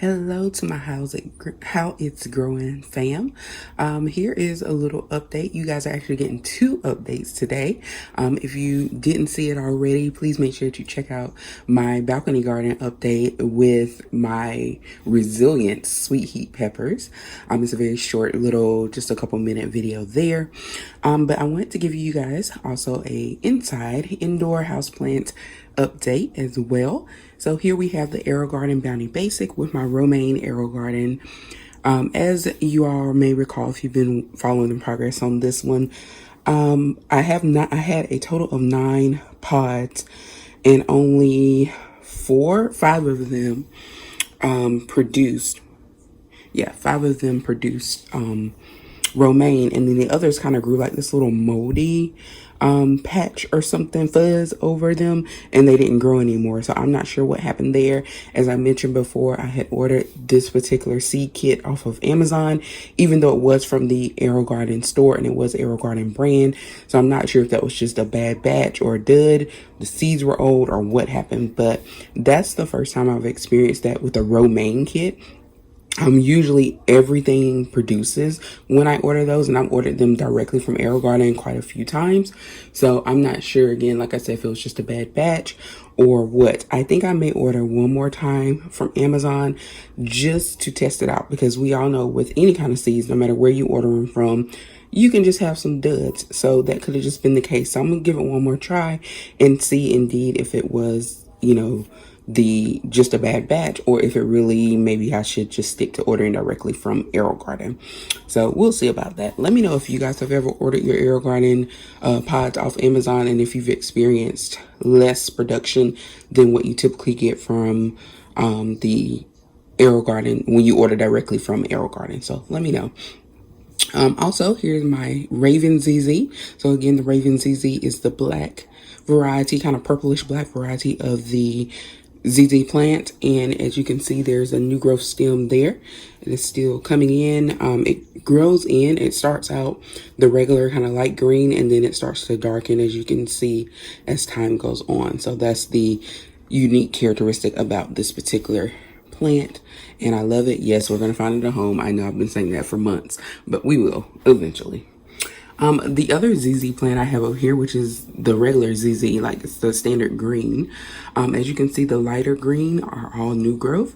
Hello to my how it's growing fam. Here is a little update. You guys are actually getting two updates today. If you didn't see it already, please make sure to check out my balcony garden update with my resilient sweet heat peppers. It's a very short little, just a couple minute video there. But I wanted to give you guys also a indoor houseplant update as well. So here we have the Aerogarden Bounty Basic with my romaine Aerogarden. As you all may recall, if you've been following the progress on this one, I had a total of 9 pods and only 5 of them produced. Yeah, 5 of them produced romaine, and then the others kind of grew like this little moldy patch or something, fuzz over them, and they didn't grow anymore. So I'm not sure what happened there. As I mentioned before, I had ordered this particular seed kit off of Amazon, even though it was from the Aerogarden store and it was Aerogarden brand. So I'm not sure if that was just a bad batch or a dud, the seeds were old, or what happened. But that's the first time I've experienced that with a romaine kit. Usually everything produces when I order those, and I've ordered them directly from Aerogarden quite a few times. So I'm not sure, again, like I said, if it was just a bad batch or what. I think I may order one more time from Amazon just to test it out, because we all know with any kind of seeds, no matter where you order them from, you can just have some duds. So that could have just been the case. So I'm gonna give it one more try and see indeed if it was, just a bad batch, or if it really, maybe I should just stick to ordering directly from Aerogarden. So we'll see about that. Let me know if you guys have ever ordered your Aerogarden pods off Amazon, and if you've experienced less production than what you typically get from the Aerogarden when you order directly from Aerogarden. So let me know. Also, here's my Raven ZZ. So again, the Raven ZZ is the black variety, kind of purplish black variety of the ZZ plant, and as you can see, there's a new growth stem there. It is still coming in. It grows in, it starts out the regular kind of light green, and then it starts to darken, as you can see, as time goes on. So that's the unique characteristic about this particular plant, and I love it. Yes, we're gonna find it a home. I know I've been saying that for months, but we will eventually. The other ZZ plant I have over here, which is the regular ZZ, like it's the standard green. As you can see, the lighter green are all new growth.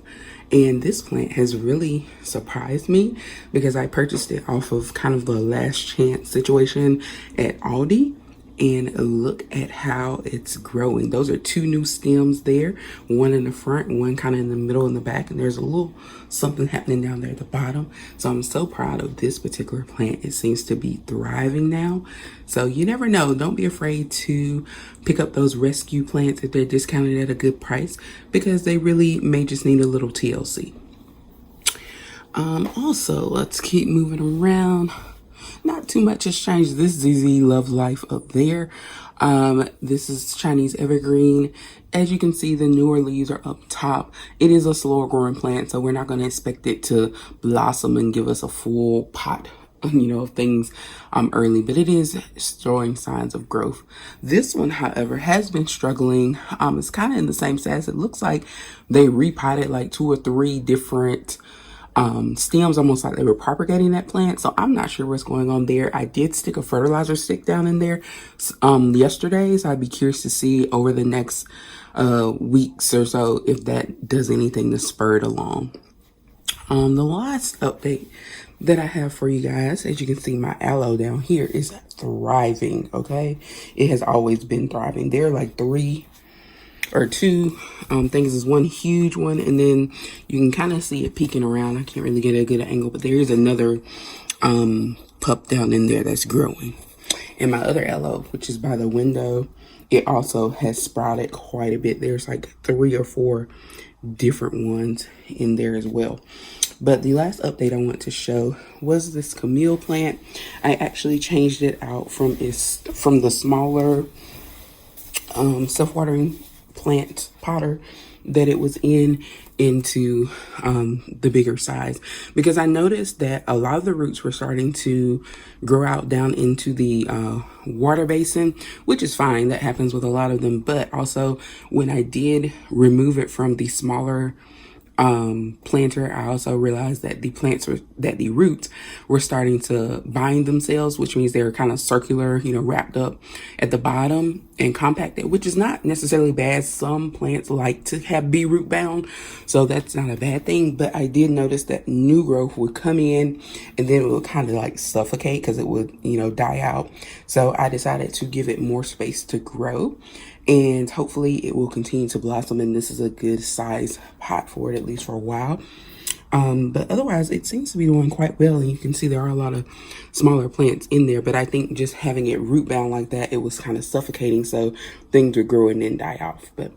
And this plant has really surprised me, because I purchased it off of kind of the last chance situation at Aldi. And look at how it's growing. Those are 2 new stems there, one in the front, one kind of in the middle and the back, and there's a little something happening down there at the bottom. So I'm so proud of this particular plant. It seems to be thriving now. So you never know. Don't be afraid to pick up those rescue plants if they're discounted at a good price, because they really may just need a little TLC. Also, let's keep moving around. Not too much has changed. This ZZ Love Life up there. This is Chinese evergreen. As you can see, the newer leaves are up top. It is a slower growing plant, so we're not going to expect it to blossom and give us a full pot, of things early, but it is showing signs of growth. This one, however, has been struggling. It's kind of in the same status. It looks like they repotted like 2 or 3 different stems, almost like they were propagating that plant. So I'm not sure what's going on there. I did stick a fertilizer stick down in there yesterday, so I'd be curious to see over the next weeks or so if that does anything to spur it along. The last update that I have for you guys, as you can see, my aloe down here is thriving. Okay, it has always been thriving. There are like 2 things. Is one huge one, and then you can kind of see it peeking around. I can't really get a good angle, but there is another pup down in there that's growing. And my other aloe, which is by the window, it also has sprouted quite a bit. There's like 3 or 4 different ones in there as well. But the last update I want to show was this Camille plant. I actually changed it out from the smaller self-watering plant potter that it was into the bigger size, because I noticed that a lot of the roots were starting to grow out down into the water basin, which is fine. That happens with a lot of them. But also, when I did remove it from the smaller planter, I also realized that the roots were starting to bind themselves, which means they're kind of circular, wrapped up at the bottom and compacted, which is not necessarily bad. Some plants like to be root bound, so that's not a bad thing. But I did notice that new growth would come in and then it would kind of like suffocate because it would, die out. So I decided to give it more space to grow, and hopefully it will continue to blossom, and this is a good size pot for it, at least for a while. But otherwise it seems to be doing quite well, and you can see there are a lot of smaller plants in there, but I think just having it root bound like that, it was kind of suffocating, so things would grow and then die off. But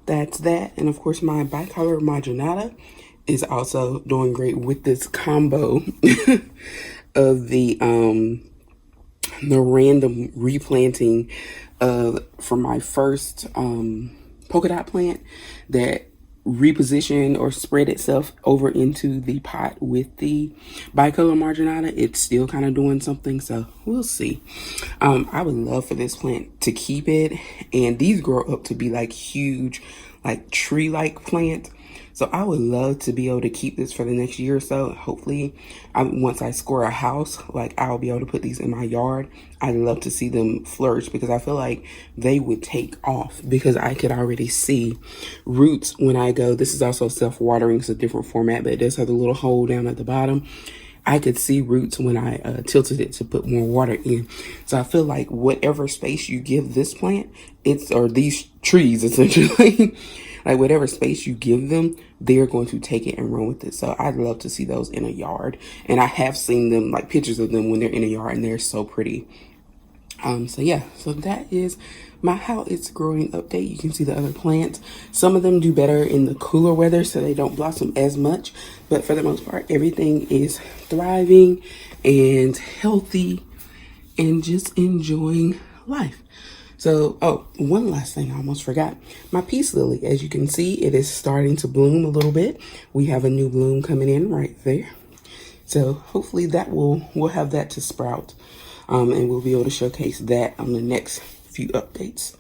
that's that. And of course my bicolor marginata is also doing great with this combo of the random replanting from my first polka dot plant that repositioned or spread itself over into the pot with the bicolor marginata. It's still kind of doing something, so we'll see. I would love for this plant to keep it, and these grow up to be like huge, like tree-like plant. So I would love to be able to keep this for the next year or so. Hopefully, once I score a house, like I'll be able to put these in my yard. I'd love to see them flourish because I feel like they would take off, because I could already see roots when I go. This is also self-watering. It's a different format, but it does have a little hole down at the bottom. I could see roots when I tilted it to put more water in. So I feel like whatever space you give this plant, or these trees essentially, like whatever space you give them, they're going to take it and run with it. So I'd love to see those in a yard. And I have seen them, like pictures of them when they're in a yard, and they're so pretty. So yeah, so that is my how it's growing update. You can see the other plants. Some of them do better in the cooler weather, so they don't blossom as much. But for the most part, everything is thriving and healthy and just enjoying life. So, oh, one last thing I almost forgot. My peace lily, as you can see, it is starting to bloom a little bit. We have a new bloom coming in right there. So hopefully we'll have that to sprout. And we'll be able to showcase that on the next few updates.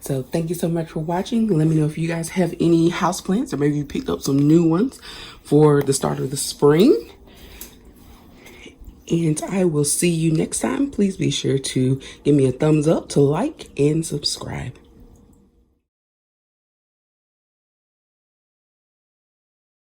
So thank you so much for watching. Let me know if you guys have any houseplants, or maybe you picked up some new ones for the start of the spring. And I will see you next time. Please be sure to give me a thumbs up, to like, and subscribe.